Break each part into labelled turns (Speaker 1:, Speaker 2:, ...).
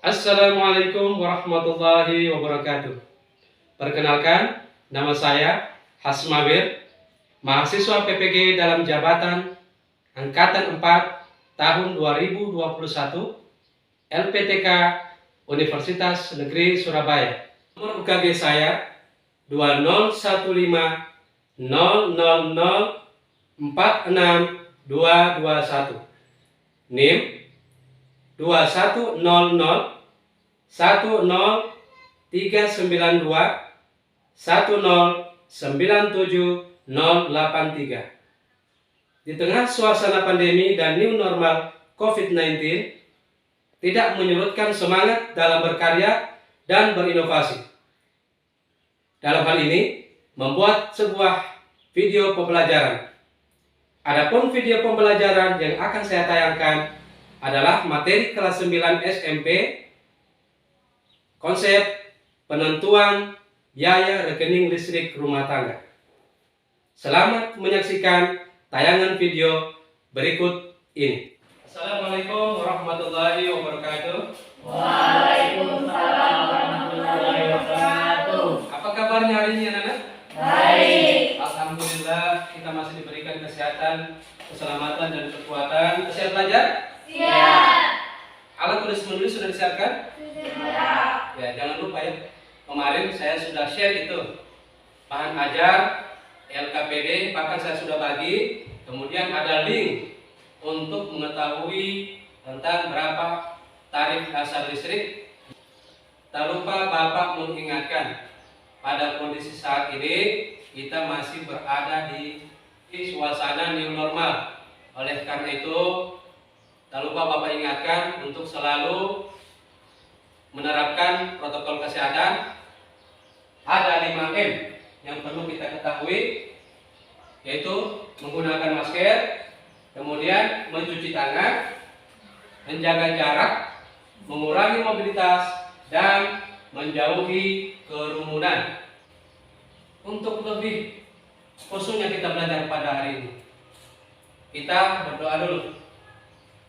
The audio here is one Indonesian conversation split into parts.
Speaker 1: Assalamualaikum warahmatullahi wabarakatuh. Perkenalkan, nama saya Hasmawir, mahasiswa PPG dalam jabatan Angkatan 4 tahun 2021, LPTK Universitas Negeri Surabaya. Nomor UKG saya 2015000462221. NIM 2100 392 1097 Di tengah suasana pandemi dan new normal COVID-19, tidak menyurutkan semangat dalam berkarya dan berinovasi. Dalam hal ini, membuat sebuah video pembelajaran. Adapun video pembelajaran yang akan saya tayangkan adalah materi kelas 9 SMP, konsep penentuan biaya rekening listrik rumah tangga. Selamat menyaksikan tayangan video berikut ini. Assalamualaikum warahmatullahi wabarakatuh.
Speaker 2: Waalaikumsalam warahmatullahi wabarakatuh.
Speaker 1: Apa kabarnya hari ini anak-anak?
Speaker 2: Baik.
Speaker 1: Alhamdulillah, kita masih diberikan kesehatan, keselamatan, dan kekuatan. Siap belajar?
Speaker 2: Siap.
Speaker 1: Alat tulis menulis sudah disiapkan?
Speaker 2: Siap.
Speaker 1: Ya, jangan lupa ya. Kemarin saya sudah share itu bahan ajar, LKPD, bahkan saya sudah bagi. Kemudian ada link untuk mengetahui tentang berapa tarif dasar listrik. Tak lupa Bapak mengingatkan, pada kondisi saat ini kita masih berada di suasana new normal. Oleh karena itu, tak lupa Bapak ingatkan untuk selalu menerapkan protokol kesehatan. Ada 5M yang perlu kita ketahui, yaitu menggunakan masker, kemudian mencuci tangan, menjaga jarak, mengurangi mobilitas, dan menjauhi kerumunan. Untuk lebih khususnya kita belajar pada hari ini, kita berdoa dulu.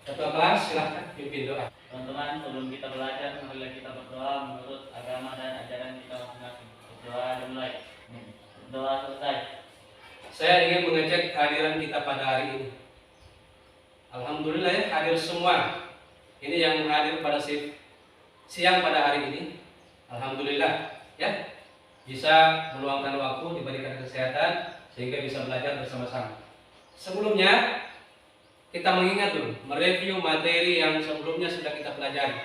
Speaker 1: Ketua kelas silahkan pimpin doa.
Speaker 3: Teman-teman, sebelum kita belajar, marilah kita berdoa menurut agama dan ajaran kita masing-masing. Berdoa dimulai. Berdoa selesai.
Speaker 1: Saya ingin mengecek kehadiran kita pada hari ini. Alhamdulillah ya, hadir semua. Ini yang hadir pada siang pada hari ini. Alhamdulillah ya, bisa meluangkan waktu, diberikan kesehatan sehingga bisa belajar bersama-sama. Sebelumnya kita mengingat dulu, mereview materi yang sebelumnya sudah kita pelajari.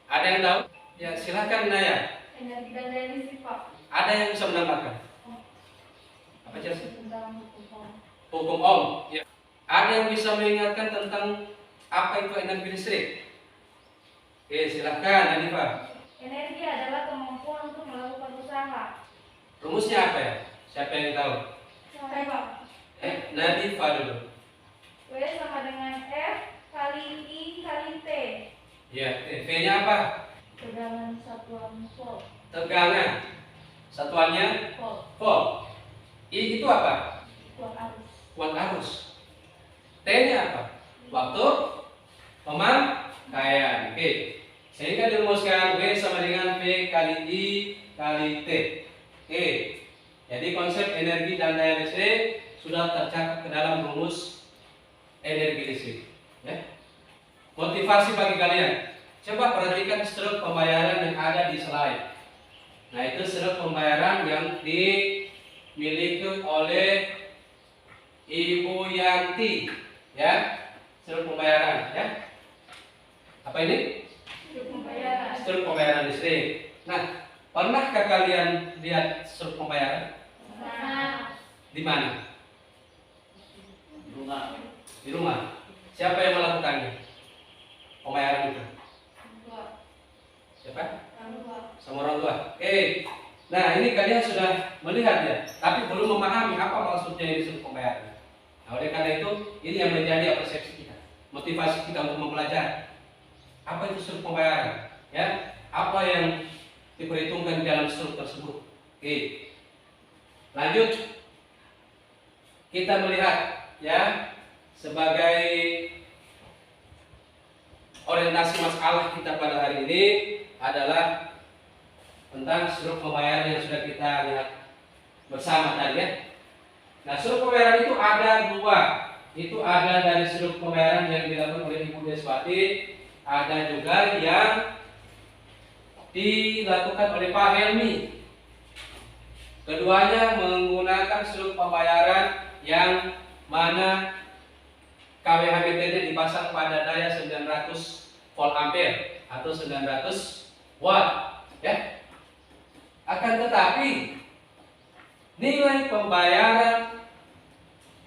Speaker 1: Ada yang tahu? Ya, silakan Naya.
Speaker 2: Energi dan daya listrik, Pak.
Speaker 1: Ada yang bisa menambahkan? Apa saja?
Speaker 2: Tentang
Speaker 1: Hukum Ohm. Ya. Ada yang bisa mengingatkan tentang apa itu energi listrik? Oke, silakan Hanifah.
Speaker 2: energi adalah kemampuan untuk melakukan usaha.
Speaker 1: Rumusnya apa ya? Siapa yang tahu?
Speaker 2: Saya, Pak.
Speaker 1: Nadifah dulu.
Speaker 2: W sama dengan F kali I kali T.
Speaker 1: Ya, V-nya apa?
Speaker 2: Tegangan satuan volt.
Speaker 1: Tegangan. Satuannya
Speaker 2: Volt.
Speaker 1: volt. I itu apa?
Speaker 2: Kuat arus.
Speaker 1: Kuat arus. T-nya apa? Waktu pemakaian. Oke. Sehingga dirumuskan W sama dengan V kali I kali T. Oke. Jadi konsep energi dan daya listrik sudah tercatat ke dalam rumus energi listrik. Ya. Motivasi bagi kalian. Coba perhatikan struk pembayaran yang ada di slide. Nah, itu struk pembayaran yang dimiliki oleh Ibu Yanti, ya. Struk pembayaran, ya. Apa ini?
Speaker 2: Pembayaran.
Speaker 1: Struk pembayaran listrik. Nah, pernahkah kalian lihat struk pembayaran?
Speaker 2: Nah,
Speaker 1: Di mana?
Speaker 3: Rumah.
Speaker 1: Di rumah. Siapa yang melakukannya? Pembayaran itu.
Speaker 2: dua.
Speaker 1: Siapa?
Speaker 2: Dua.
Speaker 1: Sama orang tua. Oke. Nah, ini kalian sudah melihat ya, tapi belum memahami apa maksudnya ini struk pembayaran. Nah, oleh karena itu, ini yang menjadi persepsi kita, motivasi kita untuk mempelajari. Apa itu struk pembayaran? Ya, apa yang diperhitungkan di dalam struk tersebut? Oke. Lanjut. Kita melihat ya, sebagai orientasi masalah kita pada hari ini adalah tentang struktur pembayaran yang sudah kita lihat bersama tadi ya. Nah, struktur pembayaran itu ada dua. Itu ada dari struktur pembayaran yang dilakukan oleh Ibu Deswati, ada juga yang dilakukan oleh Pak Helmi. Keduanya menggunakan struktur pembayaran yang mana KWH-BTD dipasang pada daya 900 volt ampere atau 900 watt ya. Akan tetapi nilai pembayaran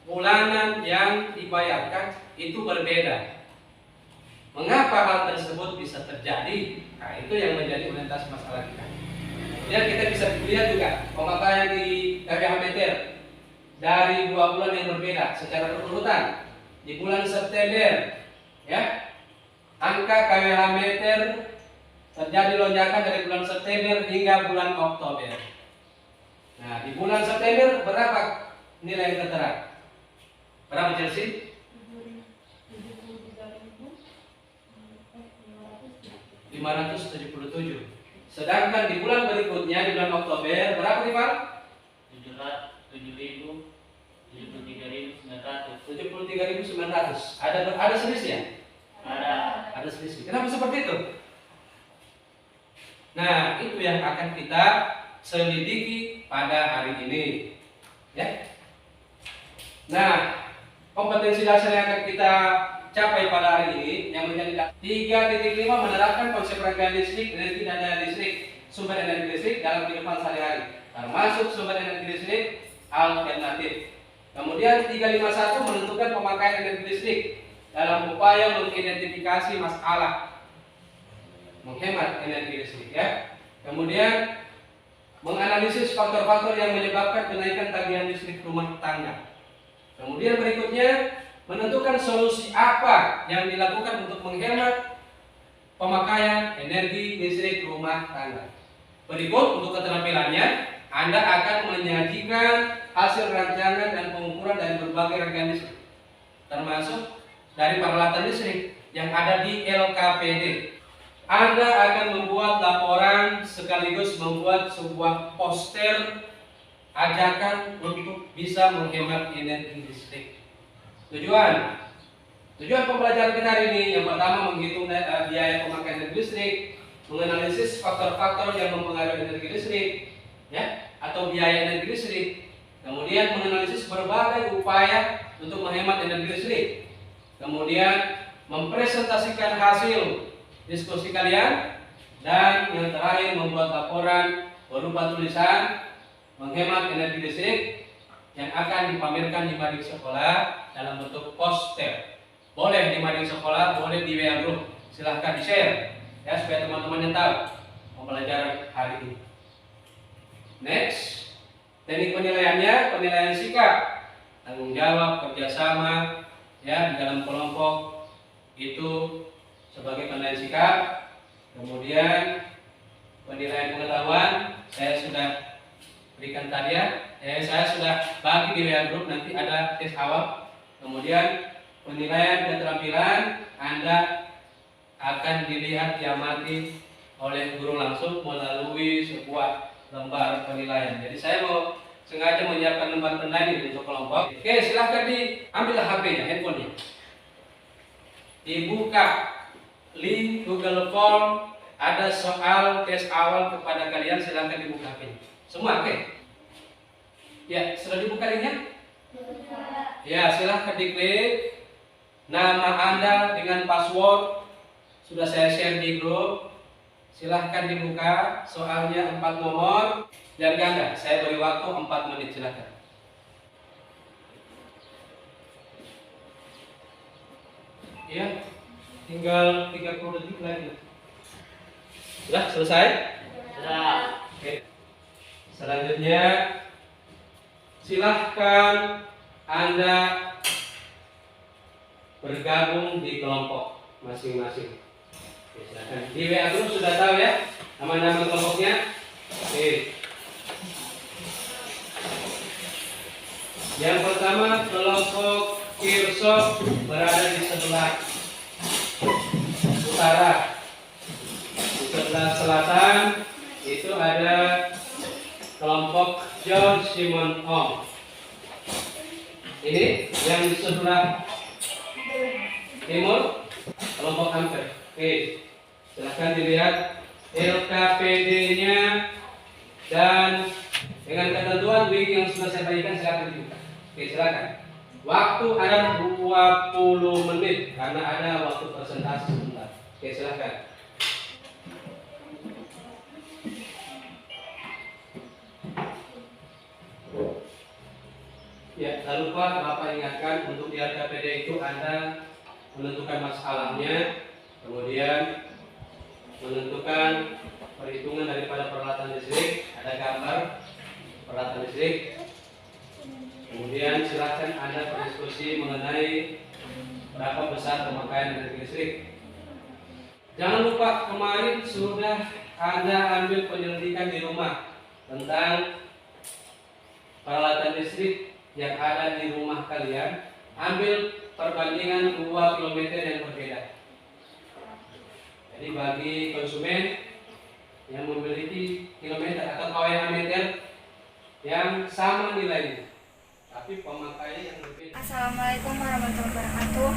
Speaker 1: bulanan yang dibayarkan itu berbeda. Mengapa hal tersebut bisa terjadi? Nah, itu yang menjadi orientasi masalah kita. Dan kita bisa lihat juga pemakaian di KWH meter dari 2 bulan yang berbeda secara berurutan. Di bulan September, ya, angka KWH meter terjadi lonjakan dari bulan September hingga bulan Oktober. Nah, di bulan September berapa nilai yang tertera? Berapa Chelsea? 577. Sedangkan di bulan berikutnya di bulan Oktober berapa rival? 73.900. Ada selisih ya? Ada selisih. Kenapa seperti itu? Nah, itu yang akan kita selidiki pada hari ini. Ya. Nah, kompetensi dasar yang akan kita capai pada hari ini yang menjadi 3.5 menerapkan konsep rangkaian listrik, energi dan daya listrik, sumber energi listrik dalam kehidupan sehari-hari, termasuk sumber energi listrik alternatif. Kemudian 351 menentukan pemakaian energi listrik dalam upaya mengidentifikasi masalah menghemat energi listrik ya. Kemudian menganalisis faktor-faktor yang menyebabkan kenaikan tagihan listrik rumah tangga. Kemudian berikutnya menentukan solusi apa yang dilakukan untuk menghemat pemakaian energi listrik rumah tangga. Berikut untuk keterampilannya, Anda akan menyajikan hasil rancangan dan pengukuran dari berbagai rangkaian listrik, termasuk dari peralatan listrik yang ada di LKPD. Anda akan membuat laporan sekaligus membuat sebuah poster ajakan untuk bisa menghemat energi listrik. Tujuan pembelajaran kita hari ini yang pertama menghitung biaya pemakaian energi listrik, menganalisis faktor-faktor yang mempengaruhi energi listrik, ya, atau biaya energi listrik. Kemudian menganalisis berbagai upaya untuk menghemat energi listrik. Kemudian mempresentasikan hasil diskusi kalian, dan yang terakhir membuat laporan berupa tulisan menghemat energi listrik yang akan dipamerkan di mading sekolah dalam bentuk poster. Boleh di mading sekolah, boleh di WA group. Silahkan di-share ya supaya teman-teman yang tahu pembelajaran hari ini. Next, teknik penilaiannya, penilaian sikap, tanggung jawab, kerjasama ya di dalam kelompok itu sebagai penilaian sikap. Kemudian penilaian pengetahuan saya sudah berikan tadi ya. Saya sudah bagi di WA group, nanti ada tes awal. Kemudian penilaian keterampilan Anda akan dilihat diamati oleh guru langsung melalui sebuah lembar penilaian. Jadi saya mau sengaja menyiapkan lembar penilaian ini untuk kelompok. Oke, silahkan diambil HP-nya, handphonenya. Dibuka link Google Form, ada soal tes awal kepada kalian, silahkan dibuka HP-nya. Semua oke? Ya, sudah dibuka linknya? Ya, silahkan diklik. Nama Anda dengan password sudah saya share di grup. Silahkan dibuka. Soalnya 4 nomor dan ganda. Saya beri waktu 4 menit, silahkan. Ya, tinggal 30 detik lagi. Sudah selesai?
Speaker 3: Sudah.
Speaker 1: Oke. Selanjutnya silahkan Anda bergabung di kelompok masing-masing. Silahkan. Di WA group sudah tahu ya nama-nama kelompoknya. Oke. Yang pertama kelompok Kirshop berada di sebelah utara. Di sebelah selatan itu ada kelompok George Simon Ong. Ini yang di sebelah timur kelompok Ampere. Oke, silahkan dilihat LKPD-nya dan dengan ketentuan week yang sudah saya bagikan silakan dibuka. Oke, silakan. Waktu ada 20 menit karena ada waktu presentasi sebentar. Oke, silakan. Ya, jangan lupa Bapak ingatkan untuk di LKPD itu Anda menentukan masalahnya, kemudian menentukan perhitungan daripada peralatan listrik, ada gambar peralatan listrik. Kemudian silakan Anda berdiskusi mengenai berapa besar pemakaian energi listrik. Jangan lupa kemarin sudah Anda ambil penyelidikan di rumah tentang peralatan listrik yang ada di rumah kalian. Ambil perbandingan 2 kilometer yang berbeda. Jadi bagi konsumen yang memiliki kilometer atau kWh meter yang sama nilainya, tapi pemakaian yang berbeda.
Speaker 2: Assalamualaikum warahmatullahi wabarakatuh.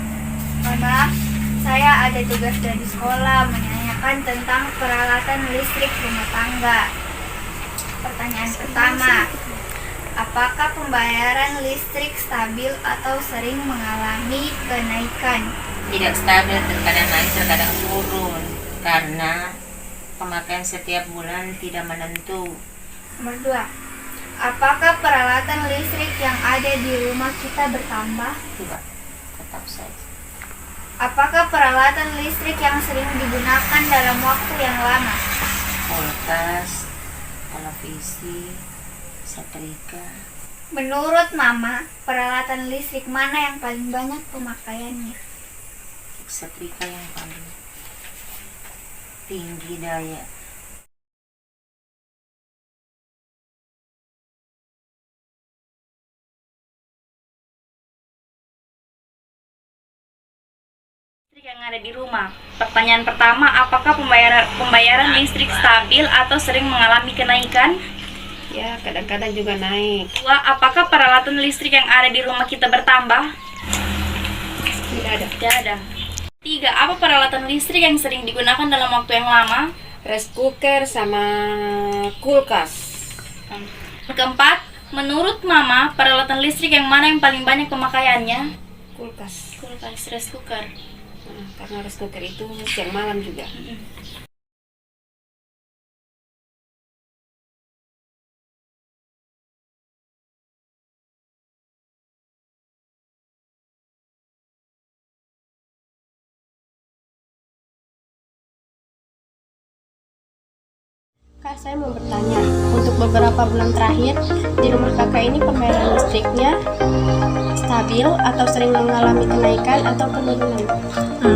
Speaker 2: Mohon maaf, saya ada tugas dari sekolah menanyakan tentang peralatan listrik rumah tangga. Pertanyaan pertama, apakah pembayaran listrik stabil atau sering mengalami kenaikan?
Speaker 4: Tidak stabil, terkadang naik, terkadang turun karena pemakaian setiap bulan tidak menentu.
Speaker 2: Nomor 2, apakah peralatan listrik yang ada di rumah kita bertambah?
Speaker 4: Tidak, tetap saja.
Speaker 2: Apakah peralatan listrik yang sering digunakan dalam waktu yang lama?
Speaker 4: Kulkas, televisi, setrika.
Speaker 2: Menurut Mama, peralatan listrik mana yang paling banyak pemakaiannya?
Speaker 4: Setrika yang paling tinggi daya.
Speaker 5: Listrik yang ada di rumah. Pertanyaan pertama, apakah pembayaran listrik stabil atau sering mengalami kenaikan?
Speaker 6: Ya, kadang-kadang juga naik.
Speaker 5: 2, apakah peralatan listrik yang ada di rumah kita bertambah?
Speaker 6: Tidak ada.
Speaker 5: Tidak ada. 3, apa peralatan listrik yang sering digunakan dalam waktu yang lama?
Speaker 6: Rice cooker sama kulkas.
Speaker 5: Keempat, menurut Mama, peralatan listrik yang mana yang paling banyak pemakaiannya?
Speaker 6: Kulkas.
Speaker 5: Kulkas, rice cooker.
Speaker 6: Nah, karena rice cooker itu siang malam juga.
Speaker 7: Kak, saya mau bertanya, untuk beberapa bulan terakhir di rumah kakak ini pembayaran listriknya stabil atau sering mengalami kenaikan atau penurunan?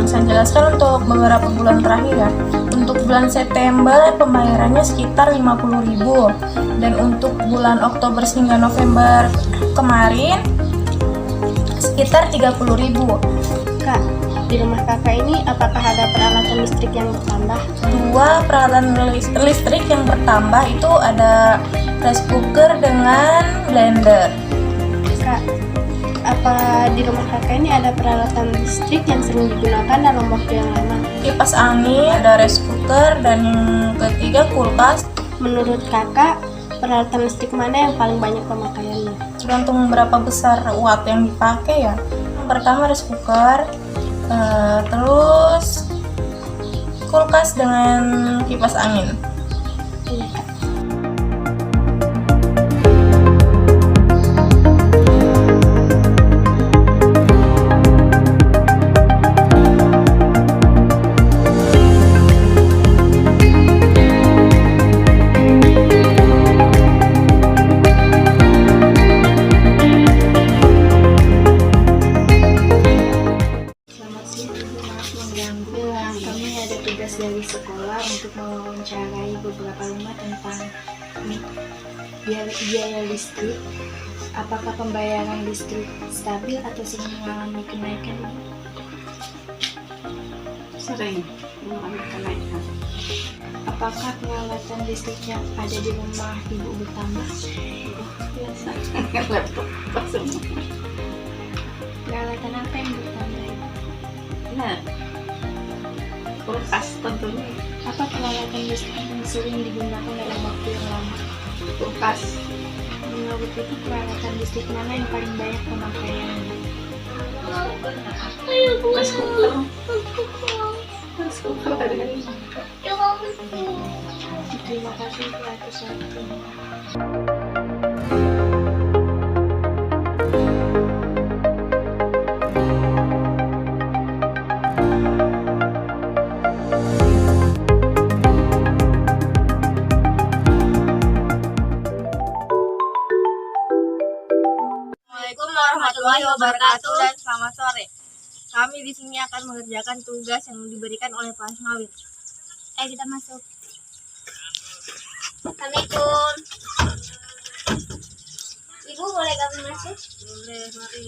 Speaker 8: Saya jelaskan untuk beberapa bulan terakhir ya. Untuk bulan September pembayarannya sekitar 50.000 dan untuk bulan Oktober hingga November kemarin sekitar 30.000.
Speaker 7: Kak, di rumah kakak ini apakah ada peralatan listrik yang bertambah?
Speaker 8: 2 peralatan listrik yang bertambah itu ada rice cooker dengan blender.
Speaker 7: Kak, apa di rumah kakak ini ada peralatan listrik yang sering digunakan dalam waktu yang lama?
Speaker 8: Kipas angin, ada rice cooker, dan yang ketiga kulkas.
Speaker 7: Menurut kakak, peralatan listrik mana yang paling banyak pemakaiannya?
Speaker 8: Tergantung berapa besar watt yang dipakai ya. Yang pertama rice cooker, terus kulkas dengan kipas angin.
Speaker 7: Iya, Kak. Kami ada tugas dari sekolah untuk mewawancarai beberapa rumah tentang biaya listrik. Apakah pembayaran listrik stabil atau sering mengalami kenaikan?
Speaker 6: Sering. mengalami kenaikan.
Speaker 7: Apakah peralatan listrik yang ada di rumah Ibu bertambah?
Speaker 6: Biasa. Laptop semua.
Speaker 7: Peralatan apa yang bertambah, Ibu?
Speaker 6: Nah, kulkas tentunya.
Speaker 7: Apa peralatan listrik yang sering digunakan dalam waktu yang lama?
Speaker 6: Kulkas.
Speaker 7: Menurut Ibu, peralatan listrik mana yang paling banyak pemakaiannya?
Speaker 6: Rice cooker. Rice cooker ada.
Speaker 7: Terima kasih atas waktunya.
Speaker 2: Assalamualaikum warahmatullahi wabarakatuh dan selamat sore. Kami di sini akan mengerjakan tugas yang diberikan oleh Pak Ismail. Kita masuk. Assalamualaikum. Ibu boleh kami masuk? Boleh, mari.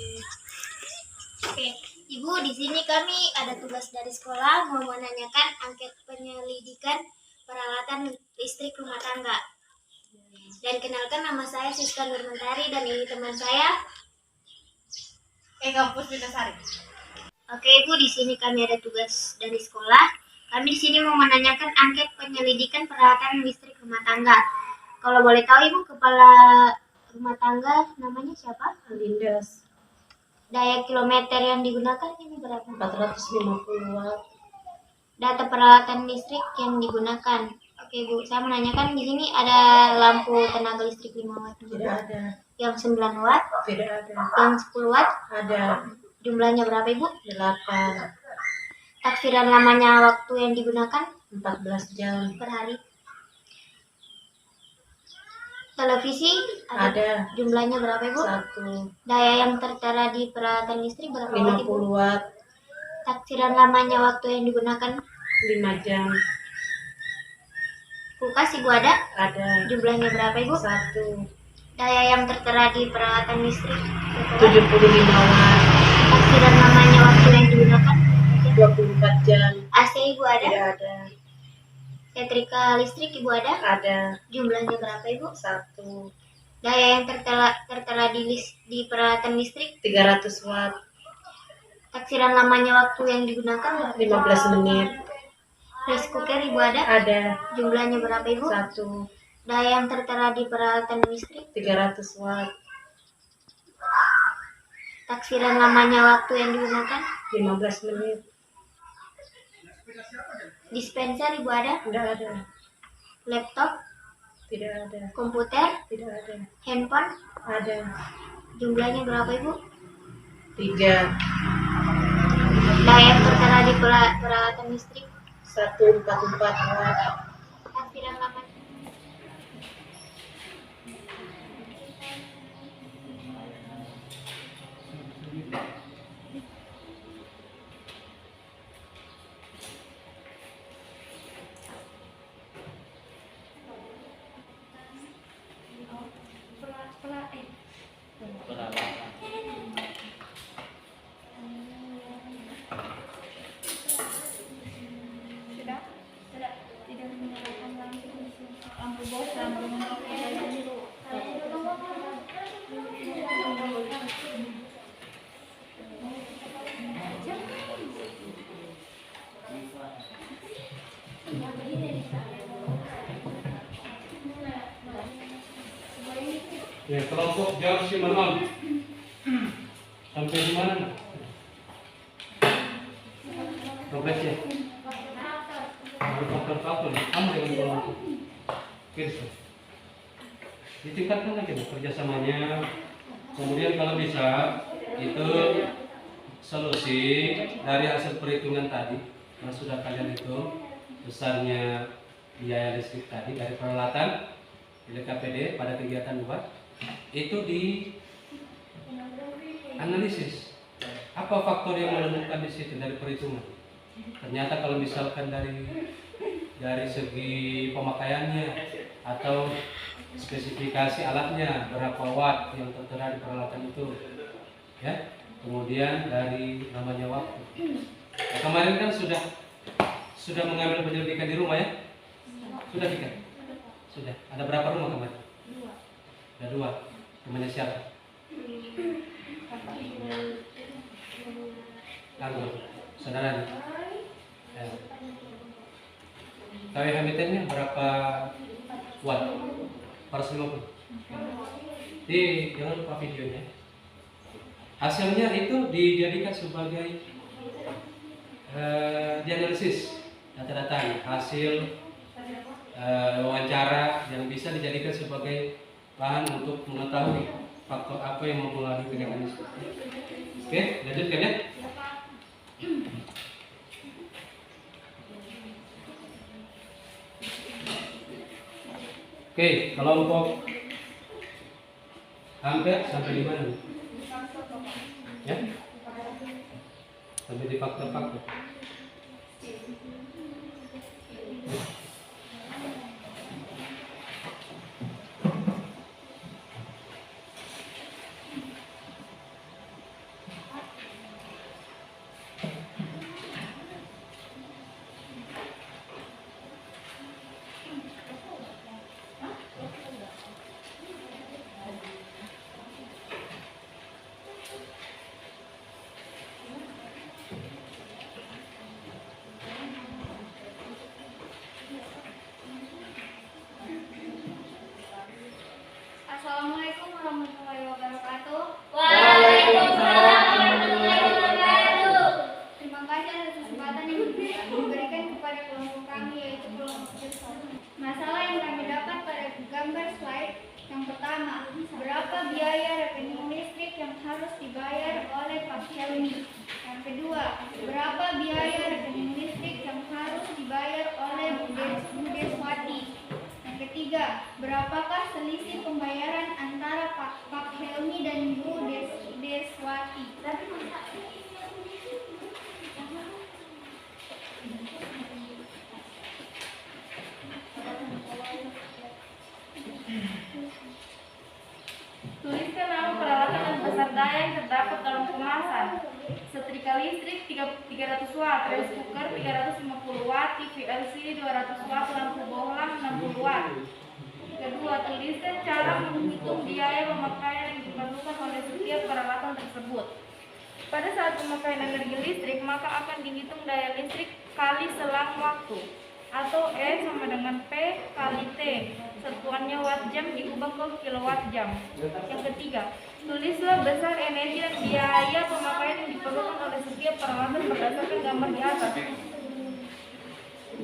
Speaker 2: Oke, Ibu, di sini kami ada tugas dari sekolah mau menanyakan angket penyelidikan peralatan listrik rumah tangga. Dan kenalkan, nama saya Siska Nurmentari dan ini teman saya Kampus Vitasari. Oke Ibu, di sini kami ada tugas dari sekolah. Kami di sini mau menanyakan angket penyelidikan peralatan listrik rumah tangga. Kalau boleh tahu Ibu, kepala rumah tangga namanya siapa?
Speaker 6: Lindas.
Speaker 2: Daya kilometer yang digunakan ini berapa?
Speaker 6: 450 watt.
Speaker 2: Data peralatan listrik yang digunakan. Oke Bu, saya menanyakan di sini ada lampu tenaga listrik 5 watt.
Speaker 6: Tidak ada.
Speaker 2: Yang 9 watt,
Speaker 6: Tidak ada.
Speaker 2: yang 10 watt.
Speaker 6: Ada.
Speaker 2: Jumlahnya berapa Ibu?
Speaker 6: 8.
Speaker 2: Taksiran lamanya waktu yang digunakan
Speaker 6: 14 jam.
Speaker 2: per hari. Televisi
Speaker 6: Ada.
Speaker 2: Jumlahnya berapa Ibu?
Speaker 6: 1.
Speaker 2: Daya yang tertera di peralatan listrik berapa watt Ibu?
Speaker 6: 50 watt.
Speaker 2: Taksiran lamanya waktu yang digunakan
Speaker 6: 5 jam.
Speaker 2: kulkas Ibu ada?
Speaker 6: Ada.
Speaker 2: Jumlahnya berapa Ibu?
Speaker 6: 1.
Speaker 2: Daya yang tertera di peralatan listrik
Speaker 6: 75 watt.
Speaker 2: taksiran lamanya waktu yang digunakan
Speaker 6: 24 jam.
Speaker 2: AC Ibu ada?
Speaker 6: Tidak ada.
Speaker 2: Setrika listrik Ibu ada?
Speaker 6: Ada.
Speaker 2: Jumlahnya berapa Ibu?
Speaker 6: 1.
Speaker 2: Daya yang tertera di peralatan listrik
Speaker 6: 300 watt.
Speaker 2: taksiran lamanya waktu yang digunakan
Speaker 6: 15 menit.
Speaker 2: rice cooker Ibu ada?
Speaker 6: Ada.
Speaker 2: Jumlahnya berapa Ibu?
Speaker 6: 1.
Speaker 2: Daya yang tertera di peralatan listrik
Speaker 6: 300 watt.
Speaker 2: taksiran lamanya waktu yang digunakan
Speaker 6: 15 menit.
Speaker 2: dispenser Ibu ada?
Speaker 6: Tidak ada.
Speaker 2: Laptop,
Speaker 6: Tidak ada.
Speaker 2: komputer,
Speaker 6: Tidak ada.
Speaker 2: handphone,
Speaker 6: Ada.
Speaker 2: jumlahnya berapa Ibu?
Speaker 6: 3.
Speaker 2: Daya yang tertera di peralatan listrik
Speaker 6: 144 watt.
Speaker 2: taksiran lamanya tidak menyalakan lampu bos dan
Speaker 1: Ya, kelompok George Simenon. Sampai di mana? Progresnya. Faktor kalkul, sama dengan kelompok Kirsten. Ditingkatkan lagi kerjasamanya. Kemudian kalau bisa itu solusi dari hasil perhitungan tadi yang sudah kalian hitung besarnya biaya listrik tadi dari peralatan di KPD pada kegiatan buat itu di analisis apa faktor yang menentukan di situ dari perhitungan. Ternyata kalau misalkan dari segi pemakaiannya atau spesifikasi alatnya berapa watt yang tertera di peralatan itu, ya. Kemudian dari namanya waktu. Nah, kemarin kan sudah mengambil penyelidikan di rumah ya? Sudah tiga? Sudah. Ada berapa rumah kemarin? Ada 2. Rumahnya siapa? Lalu, saudaranya. Ya. KWH meternya berapa watt? 450. Jangan lupa videonya. Hasilnya itu dijadikan sebagai dianalisis data-data hasil wawancara yang bisa dijadikan sebagai bahan untuk mengetahui faktor apa yang mempengaruhi tegangan listrik. Oke, lanjutkan ya. Oke, kelompok hampir sampai di mana? Ya? Sampai di faktor-faktor.
Speaker 2: Assalamualaikum warahmatullahi wabarakatuh.
Speaker 5: Waalaikumsalam warahmatullahi
Speaker 2: wabarakatuh. Terima kasih atas kesempatan yang diberikan kepada kelompok kami, yaitu kelompok besar. Masalah yang kami dapat pada gambar slide yang pertama, berapa biaya rekening listrik yang harus dibayar oleh Pak Helmi? Yang kedua, berapa biaya rekening listrik yang harus dibayar oleh Bu Deswati? Yang ketiga, berapakah selisih pembayaran antara Pak Helmi dan Bu Deswati?
Speaker 5: Tuliskan nama peralatan dan besar daya yang terdapat dalam kemasan. Setrika listrik 300 watt, rice cooker 350 watt, TV LCD 200 watt, lampu bohlam 60 watt. Kedua, tuliskan cara menghitung biaya pemakaian yang diperlukan oleh setiap peralatan tersebut. Pada saat pemakaian energi listrik, maka akan dihitung daya listrik kali selang waktu, atau E sama dengan P kali T. Satuannya watt jam diubah ke kilowatt jam. Yang ketiga, tulislah besar energi dan biaya pemakaian yang diperlukan oleh setiap peralatan berdasarkan gambar di atas.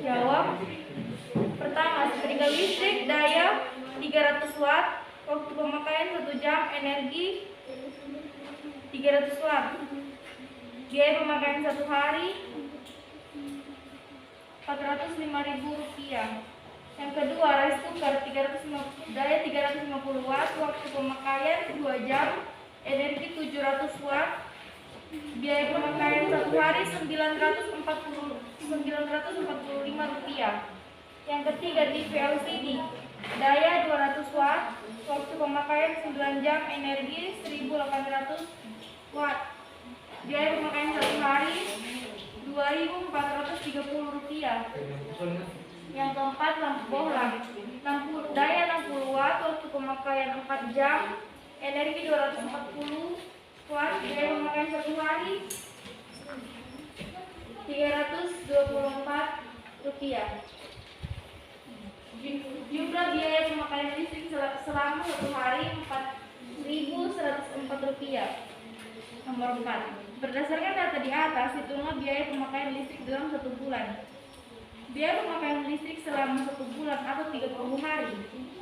Speaker 5: Jawab. Pertama, setrika listrik daya 300 watt, waktu pemakaian 1 jam, energi 300 watt. Biaya pemakaian 1 hari Rp405.000. Yang kedua, rice cooker daya 350 watt, waktu pemakaian 2 jam, energi 700 watt. Biaya pemakaian 1 hari Rp945. Yang ketiga, TV LCD daya 200 watt, waktu pemakaian 9 jam, energi 1.800 watt. Biaya pemakaian 1 hari Rp2.430. Yang keempat, lampu bohlam daya 60 watt, waktu pemakaian 4 jam, energi 240 watt. Biaya pemakaian 1 hari Rp324. Jumlah biaya pemakaian listrik selama 1 hari Rp4.104. Nomor 4. Berdasarkan data di atas, hitunglah biaya pemakaian listrik dalam 1 bulan. Biaya pemakaian listrik selama 1 bulan atau 30 hari.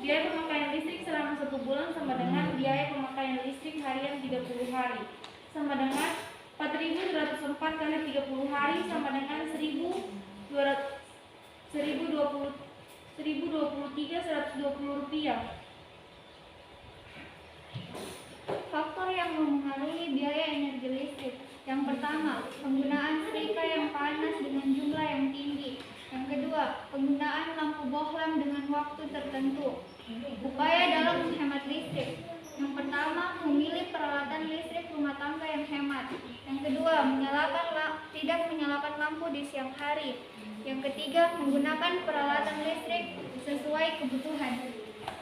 Speaker 5: Biaya pemakaian listrik selama 1 bulan sama dengan biaya pemakaian listrik harian 30 hari. Sama dengan 4.104 kali 30 hari sama dengan 1.023.120 rupiah.
Speaker 2: Faktor yang mempengaruhi biaya energi listrik. Yang pertama, penggunaan setrika yang panas dengan jumlah yang tinggi. Yang kedua, penggunaan lampu bohlam dengan waktu tertentu. Upaya dalam menghemat listrik. Yang pertama, memilih peralatan listrik rumah tangga yang hemat. Yang kedua, tidak menyalakan lampu di siang hari. Yang ketiga, menggunakan peralatan listrik sesuai kebutuhan.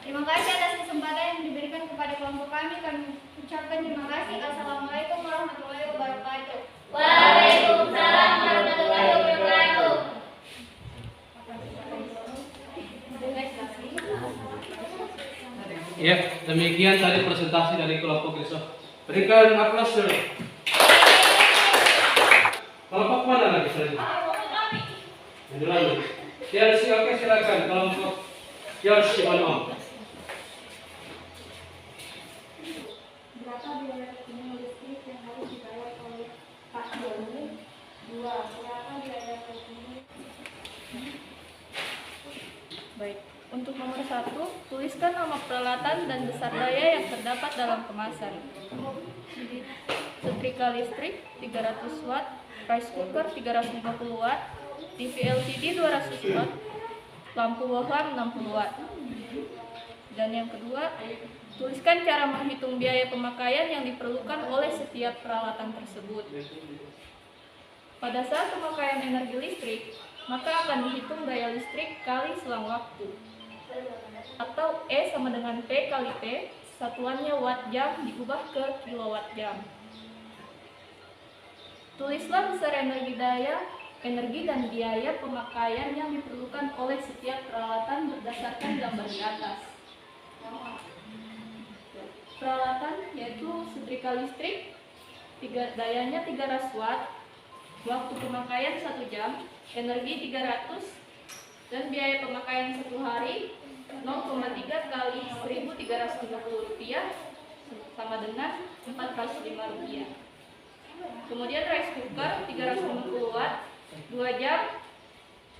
Speaker 2: Terima kasih atas kesempatan yang diberikan kepada kelompok kami. Kami ucapkan terima kasih. Assalamualaikum warahmatullahi wabarakatuh. Waalaikumsalam warahmatullahi wabarakatuh.
Speaker 1: Ya, demikian tadi presentasi dari kelompok Risau. Berikan aplaus dulu. Kelompok mana lagi selanjutnya? Yang lalu. Chelsea, oke silakan kelompok Chelsea on.
Speaker 5: Berapa biaya rekening listrik yang harus dibayar oleh Pak Doni? 2. Berapa biaya rekening? Baik. Untuk nomor 1, tuliskan nama peralatan dan besar daya yang terdapat dalam kemasan. Setrika listrik 300 watt, rice cooker 350 watt, TV LCD 200 watt, lampu bohlam 60 watt. Dan yang kedua, tuliskan cara menghitung biaya pemakaian yang diperlukan oleh setiap peralatan tersebut. Pada saat pemakaian energi listrik, maka akan dihitung daya listrik kali selang waktu, atau E sama dengan P kali P, satuannya watt jam diubah ke kilowatt jam. Tulislah besar energi dan biaya pemakaian yang diperlukan oleh setiap peralatan berdasarkan gambar di atas. Peralatan yaitu setrika listrik, dayanya 300 watt, waktu pemakaian 1 jam, energi 300, dan biaya pemakaian 1 hari 0,3 kali 1.350 rupiah sama dengan 405 rupiah. Kemudian rice cooker 350 watt, 2 jam,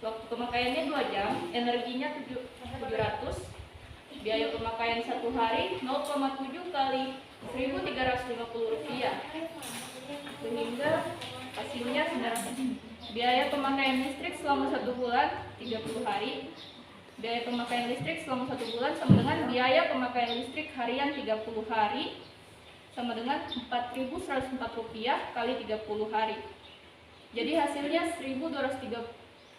Speaker 5: waktu pemakaiannya 2 jam, energinya 700, biaya pemakaian 1 hari 0,7 kali 1.350 rupiah, sehingga hasilnya biaya pemakaian listrik selama 1 bulan 30 hari. Biaya pemakaian listrik selama 1 bulan sama dengan biaya pemakaian listrik harian 30 hari sama dengan 4.104 rupiah kali 30 hari. Jadi hasilnya 123.120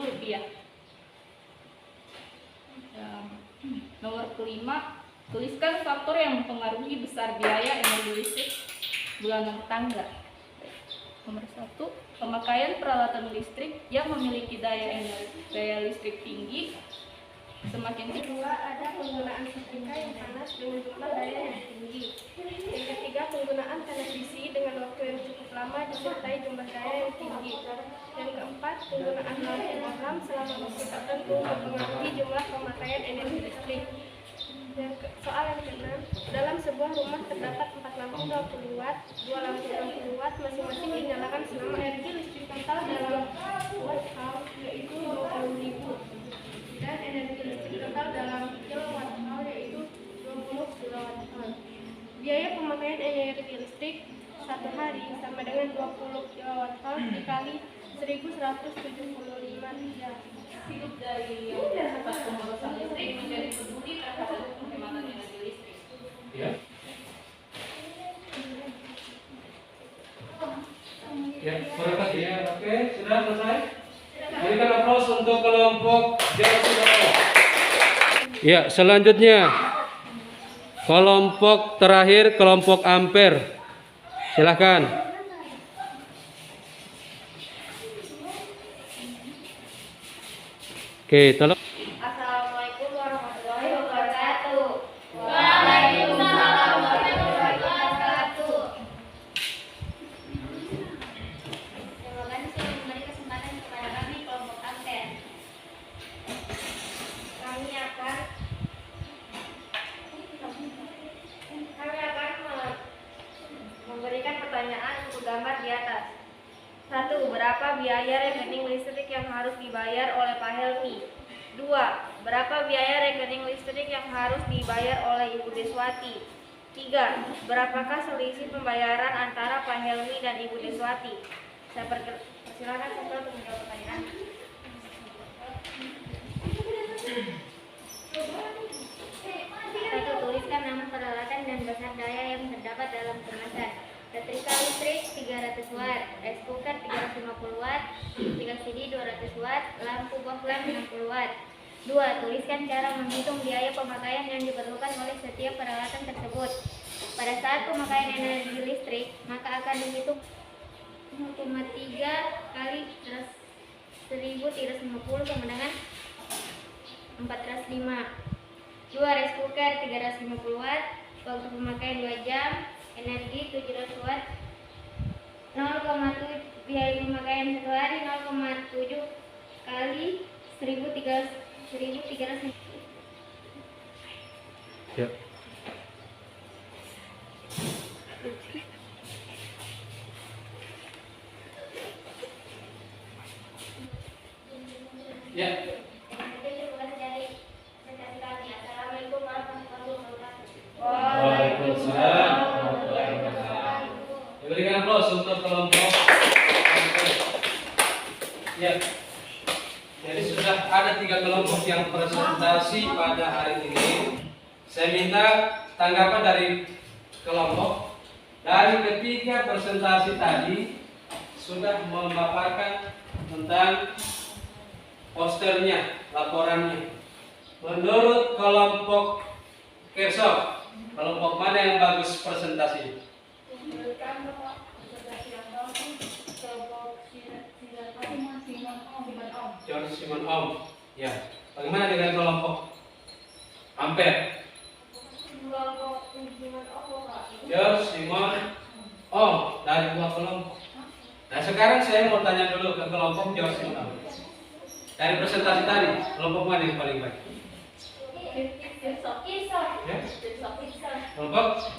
Speaker 5: rupiah. Nomor kelima, tuliskan faktor yang mempengaruhi besar biaya energi listrik bulanan tetangga. Nomor 1, pemakaian peralatan listrik yang memiliki daya listrik tinggi semakin tinggi.
Speaker 2: 2, ada penggunaan setrika yang panas dengan jumlah daya yang tinggi. Yang ketiga, penggunaan televisi dengan waktu yang cukup lama disertai jumlah daya yang tinggi. Yang keempat, penggunaan lampu bohlam selama waktu tertentu mempengaruhi jumlah pemakaian energi listrik. Soal yang keenam, dalam sebuah rumah terdapat 4 lampu 20 watt, 2 lampu 60 watt masing-masing dinyalakan selama energi listrik total dalam watt-hour yaitu 20.000 dan energi listrik total dalam kilowatt-hour yaitu 20 kilowatt-hour. Biaya pemakaian energi listrik 1 hari sama dengan 20 kilowatt-hour dikali 1.175 rupiah.
Speaker 5: Hidup dari yang dapat pemborosan listrik menjadi peduli terhadap penghematan energi listrik.
Speaker 1: Ya. Ya, berkat ya. Oke, sudah selesai. Berikan aplaus untuk kelompok Chelsea. Ya, selanjutnya kelompok terakhir, kelompok Ampere. Silakan. Oke, tolong.
Speaker 2: Assalamualaikum warahmatullahi wabarakatuh. Waalaikumsalam warahmatullahi wabarakatuh. Terima kasih sudah memberi kesempatan kepada kami kelompok Ampere. Kami akan memberikan pertanyaan untuk gambar di atas. 1. Berapa biaya rekening listrik yang harus dibayar oleh Pak Helmi? 2. Berapa biaya rekening listrik yang harus dibayar oleh Ibu Deswati? 3. Berapakah selisih pembayaran antara Pak Helmi dan Ibu Deswati? Saya persilakan Sandra untuk menjawab pertanyaan. 1. Tuliskan nama peralatan dan besar daya yang terdapat dalam kemasan. Setrika listrik 300 watt, rice cooker 350 watt, LCD 200 watt, lampu bohlam 60 watt. 2. Tuliskan cara menghitung biaya pemakaian yang diperlukan oleh setiap peralatan tersebut. Pada saat pemakaian energi listrik, maka akan dihitung 0,3 kali 1350 sama dengan 405. 2. Rice cooker 350 watt, waktu pemakaian 2 jam, energi 700 watt. 0,7 biaya pemakaian 1 hari 0,7 kali 1350.
Speaker 1: Ya. Ya.
Speaker 2: Assalamualaikum warahmatullahi wabarakatuh.
Speaker 1: Waalaikumsalam warahmatullahi wabarakatuh. Diberikan aplaus untuk kelompok. Ya. Jadi sudah ada 3 kelompok yang presentasi pada hari ini. Saya minta tanggapan dari kelompok. Dari ketiga presentasi tadi sudah memaparkan tentang posternya, laporannya. Menurut kelompok Kersov, kelompok mana yang bagus presentasi? George Simon Om. Ya. Bagaimana dengan kelompok Ampere? George Simon Om dari 2 kelompok. Nah, sekarang saya mau tanya dulu ke kelompok George Simon Om. Dari presentasi tadi, kelompok mana yang paling baik? Ya? Kelompok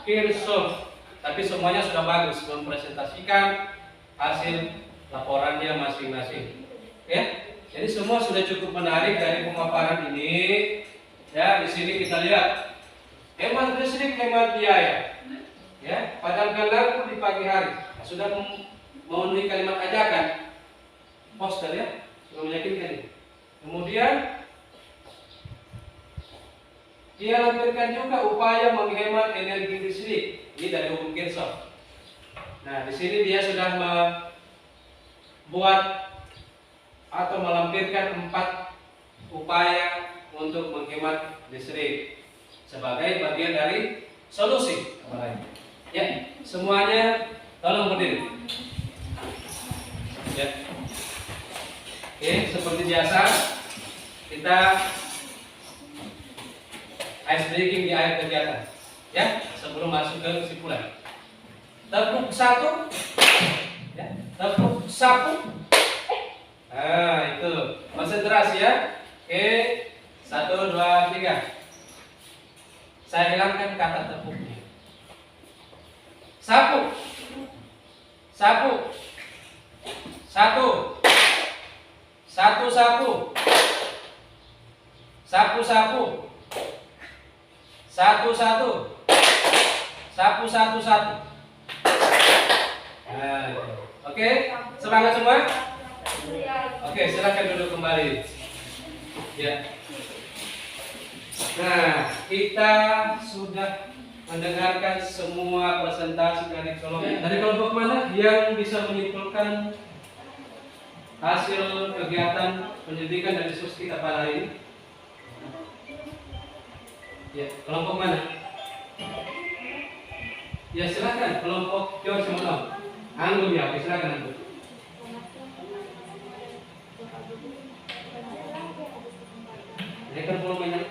Speaker 1: Kirchhoff. Tapi semuanya sudah bagus mempresentasikan hasil laporannya masing-masing. Ya, jadi semua sudah cukup menarik dari pemaparan ini. Ya, di sini kita lihat hemat listrik, hemat biaya. Ya, padamkan lampu di pagi hari. Nah, sudah memenuhi kalimat ajakan. Poster ya, sudah meyakinkan ini. Kemudian dia lampirkan juga upaya menghemat energi listrik. Ini dari hukum Kirchhoff. Nah, di sini dia sudah membuat atau melampirkan 4 upaya untuk menghemat listrik sebagai bagian dari solusi. Ya, semuanya tolong berdiri. Ya. Oke, seperti biasa kita ice breaking di akhir kegiatan. Ya, sebelum masuk ke kesimpulan. Tepuk 1. Ya, tepuk 1. Nah, itu konsentrasi ya. Oke, 1, 2, 3. Saya hilangkan kata tepuknya. Sapu, sapu, 1, 1 sapu, sapu sapu, 1 1, sapu 1 1. Nah, oke, semangat semua. Oke, silakan duduk kembali. Ya. Nah, kita sudah mendengarkan semua presentasi dari kelompok mana yang bisa menyimpulkan hasil kegiatan pendidikan dan diskusi kita pada hari ini. Ya, kelompok mana? Ya, silakan kelompok George Simon. Anggun ya, silakan Anggun. Ini kan volumenya.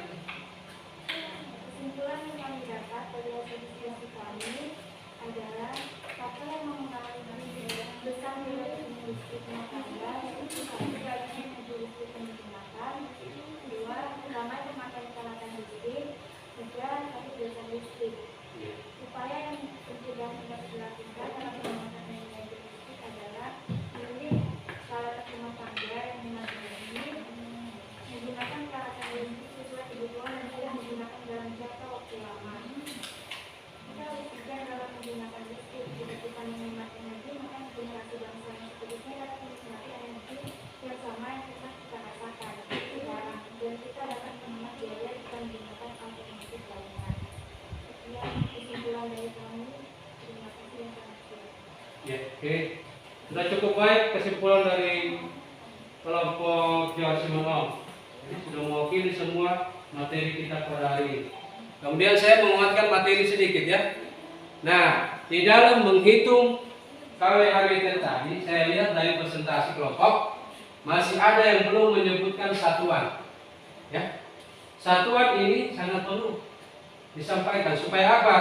Speaker 2: Kesimpulan yang kami dapat dari hasil diskusi kami adalah faktor yang mengalami besar nilai listrik rumah tangga itu satu jalannya mobil listrik yang digunakan, 2 ramai pemakaian peralatan listrik, 3 satu jasa listrik. Upaya yang pencegahan dapat dilakukan dalam pengembangan energi listrik adalah memilih peralatan rumah tangga yang memadai, menggunakan peralatan listrik sesuai kebutuhan dan tidak menggunakan dalam jangka waktu lama. Kita harus berpikir dalam menggunakan listrik jika kita menghemat energi, maka generasi bangsa yang seterusnya dapat menikmati energi yang sama yang kita rasakan sekarang, dan kita dapat menghemat biaya jika menggunakan alternatif lainnya. Sekian kesimpulan dari kami. Terima kasih.
Speaker 1: Oke, sudah cukup baik kesimpulan dari kelompok George Simono. Jadi sudah mewakili semua materi kita pada hari ini. Kemudian saya menguatkan materi sedikit ya. Nah, di dalam menghitung KWHBT tadi, saya lihat dari presentasi kelompok masih ada yang belum menyebutkan satuan. Ya, satuan ini sangat perlu disampaikan supaya apa?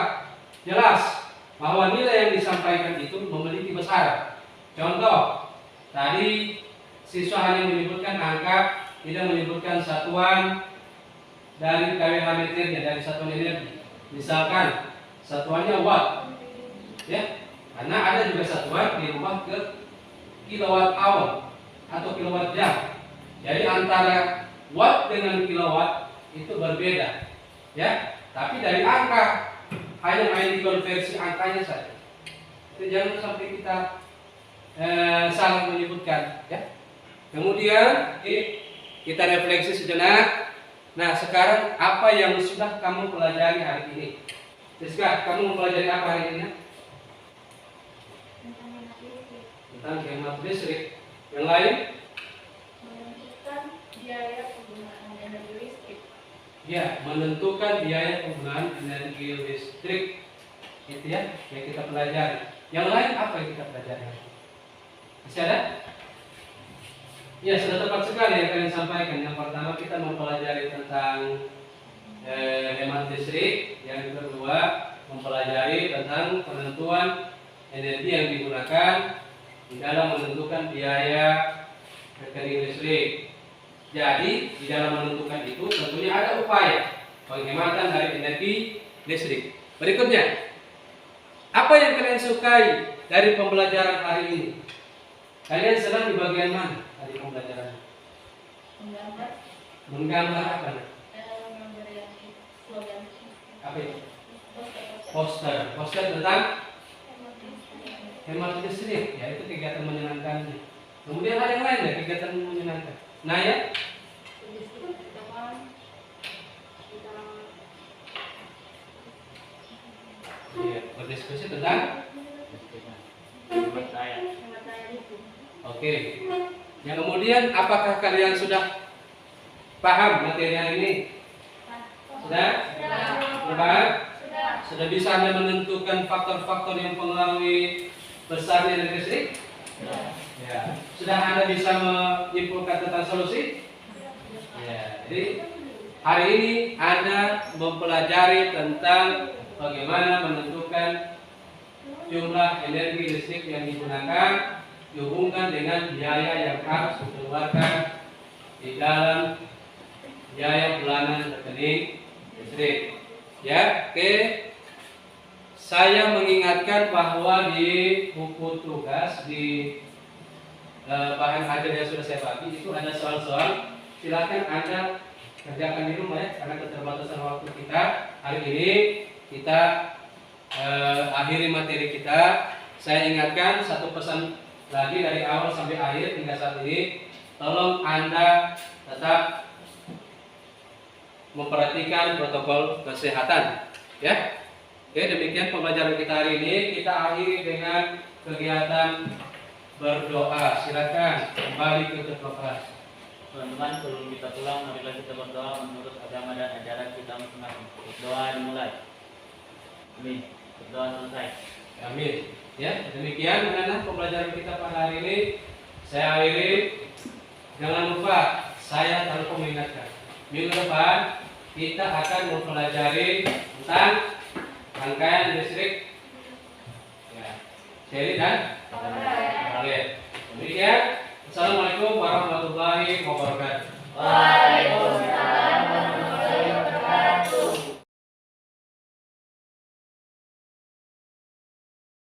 Speaker 1: Jelas bahwa nilai yang disampaikan itu memiliki besaran. Contoh, tadi siswa hanya menyebutkan angka, tidak menyebutkan satuan dari KWH-nya, dari satuan energi. Misalkan satuannya watt, ya, karena ada juga satuan dirubah ke kilowatt hour atau kilowatt jam. Jadi antara watt dengan kilowatt itu berbeda, ya. Tapi dari angka hanya dikonversi angkanya saja. Jadi jangan sampai kita salah menyebutkan, ya. Kemudian kita refleksi sejenak. Nah, sekarang apa yang sudah kamu pelajari hari ini? Siska, kamu mempelajari apa hari ini? Tentang hemat listrik. Yang lain?
Speaker 5: Menentukan biaya penggunaan energi listrik.
Speaker 1: Ya, menentukan biaya penggunaan energi listrik. Itu ya, yang kita pelajari. Yang lain apa yang kita pelajari? Masih ada? Ya, sudah tepat sekali yang kalian sampaikan. Yang pertama kita mempelajari tentang hemat listrik. Yang kedua mempelajari tentang penentuan energi yang digunakan di dalam menentukan biaya rekening listrik. Jadi di dalam menentukan itu tentunya ada upaya penghematan dari energi listrik. Berikutnya, apa yang kalian sukai dari pembelajaran hari ini? Kalian senang di bagian mana dari pembelajaran?
Speaker 5: Menggambar.
Speaker 1: Menggambar apa?
Speaker 5: Menggambar yang slogan.
Speaker 1: Apa itu? Poster. Poster tentang hemat listrik. Ya, itu kegiatan menyenangkan. Kemudian ada yang lain ya kegiatan menyenangkan. Nah ya. Iya, berdiskusi tentang
Speaker 3: Hemat daya.
Speaker 1: Oke. Yang kemudian apakah kalian sudah paham materi hari ini? Sudah? Sudah? Sudah bisa Anda menentukan faktor-faktor yang mempengaruhi besarnya energi listrik? Ya. Sudah Anda bisa menyimpulkan tentang solusi? Ya. Jadi hari ini Anda mempelajari tentang bagaimana menentukan jumlah energi listrik yang digunakan dihubungkan dengan biaya yang harus dikeluarkan di dalam biaya bulanan rekening listrik. Ya, oke. Saya mengingatkan bahwa di buku tugas di bahan ajar yang sudah saya bagi itu ada soal-soal. Silakan Anda kerjakan di rumah ya, karena keterbatasan waktu kita hari ini. Kita akhiri materi kita. Saya ingatkan satu pesan lagi dari awal sampai akhir hingga saat ini, tolong Anda tetap memperhatikan protokol kesehatan, ya. Oke, demikian pembelajaran kita hari ini. Kita akhiri dengan kegiatan berdoa. Silakan kembali ke kelas.
Speaker 3: Teman-teman, sebelum kita pulang, marilah kita berdoa menurut agama dan ajaran kita masing-masing. Doa dimulai. Amin. Berdoa selesai.
Speaker 1: Amin. Ya, demikian anak-anak pembelajaran kita pada hari ini. Saya akhiri. Jangan lupa, saya tanpa mengingatkan, minggu depan kita akan mempelajari tentang rangkaian listrik, ya, seri dan palet. Demikian. Assalamualaikum.